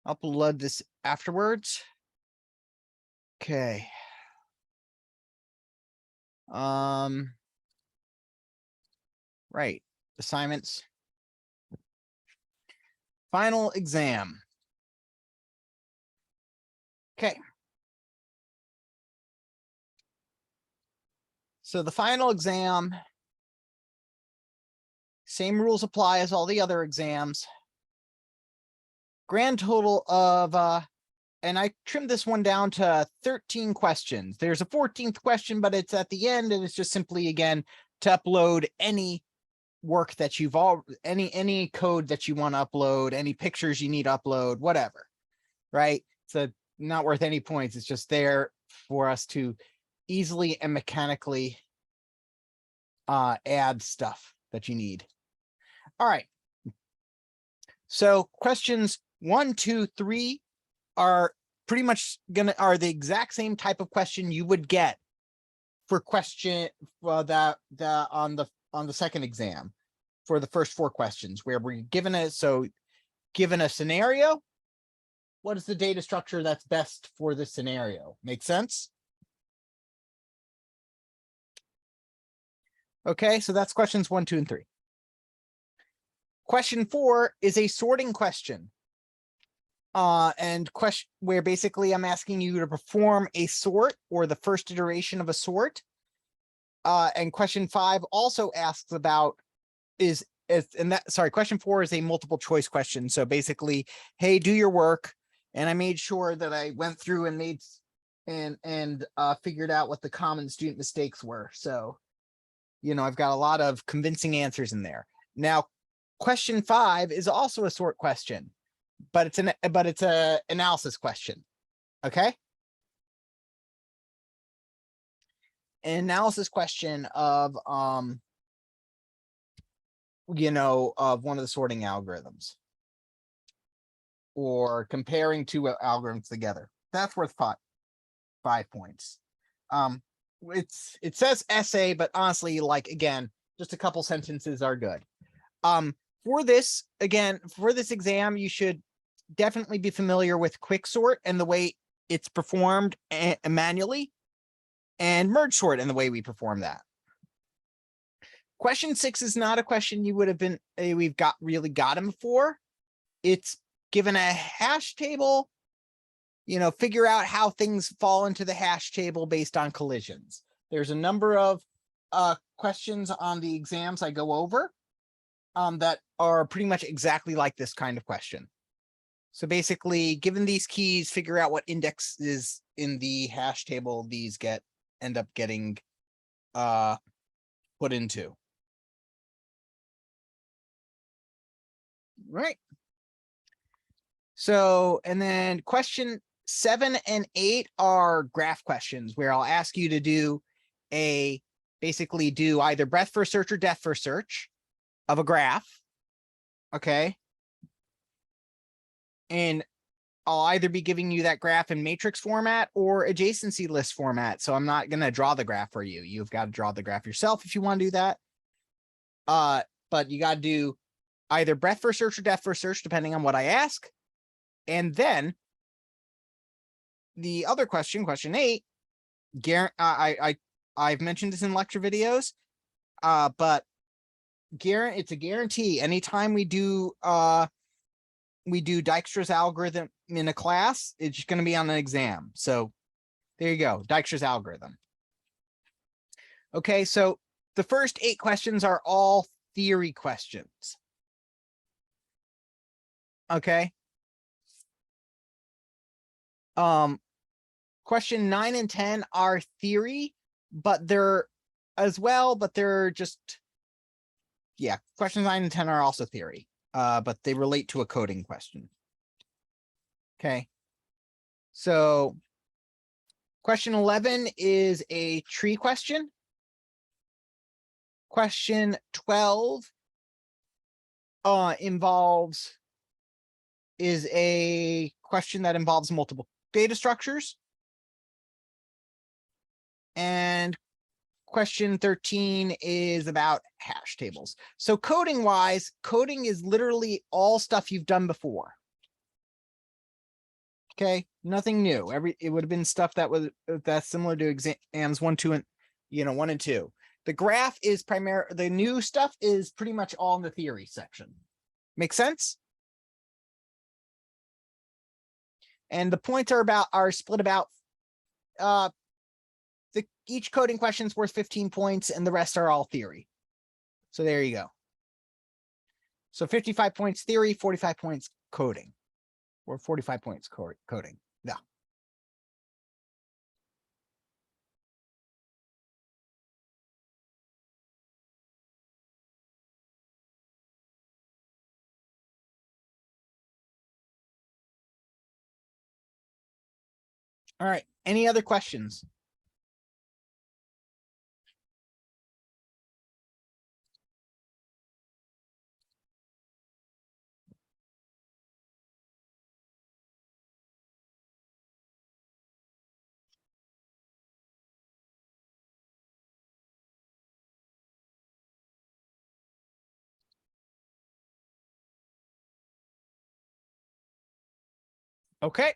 upload this afterwards. Okay. Right. Assignments. Final exam. Okay. So the final exam, same rules apply as all the other exams. Grand total of, and I trimmed this one down to 13 questions. There's a 14th question, but it's at the end, and it's just simply, again, to upload any work that you've any code that you want to upload, any pictures you need to upload, whatever, right? So not worth any points. It's just there for us to easily and mechanically add stuff that you need. All right. So questions 1, 2, 3 are pretty much are the exact same type of question you would get for question on the second exam for the first 4 questions, where we're given a scenario. What is the data structure that's best for this scenario? Make sense? Okay, so that's questions 1, 2, and 3. Question 4 is a sorting question. And question where basically I'm asking you to perform a sort or the first iteration of a sort. And question 5 also asks about question 4 is a multiple choice question. So basically, hey, do your work. And I made sure that I went through and made figured out what the common student mistakes were. So, I've got a lot of convincing answers in there. Now, question 5 is also a sort question, but it's an analysis question. Okay. An analysis question of of one of the sorting algorithms, or comparing 2 algorithms together. That's worth 5 points. It says essay, but honestly, again, just a couple sentences are good. For this exam, you should definitely be familiar with quicksort and the way it's performed manually, and merge sort and the way we perform that. Question 6 is not a question you would have been we've got him for. It's given a hash table, figure out how things fall into the hash table based on collisions. There's a number of questions on the exams I go over that are pretty much exactly like this kind of question. So basically, given these keys, figure out what index is in the hash table these end up getting put into. Right. So, and then question 7 and 8 are graph questions, where I'll ask you to basically do either breadth first search or depth first search of a graph. Okay. And I'll either be giving you that graph in matrix format or adjacency list format. So I'm not going to draw the graph for you. You've got to draw the graph yourself if you want to do that. But you got to do either breadth first search or depth first search, depending on what I ask. And then the other question, question 8, I've mentioned this in lecture videos, but it's a guarantee. Anytime we do Dijkstra's algorithm in a class, it's going to be on an exam. So there you go, Dijkstra's algorithm. Okay, so the first 8 questions are all theory questions. Okay. Question 9 and 10 are theory, but they're just, yeah, questions 9 and 10 are also theory, but they relate to a coding question. Okay. So question 11 is a tree question. Question 12 is a question that involves multiple data structures. And question 13 is about hash tables. So coding wise, coding is literally all stuff you've done before. Okay, nothing new. It would have been stuff that's similar to exams 1, 2, and 1 and 2. The graph is the new stuff is pretty much all in the theory section. Make sense? And the points are split about each coding question is worth 15 points and the rest are all theory. So there you go. So 55 points theory, 45 points coding, or 45 points coding. Yeah. All right. Any other questions? Okay.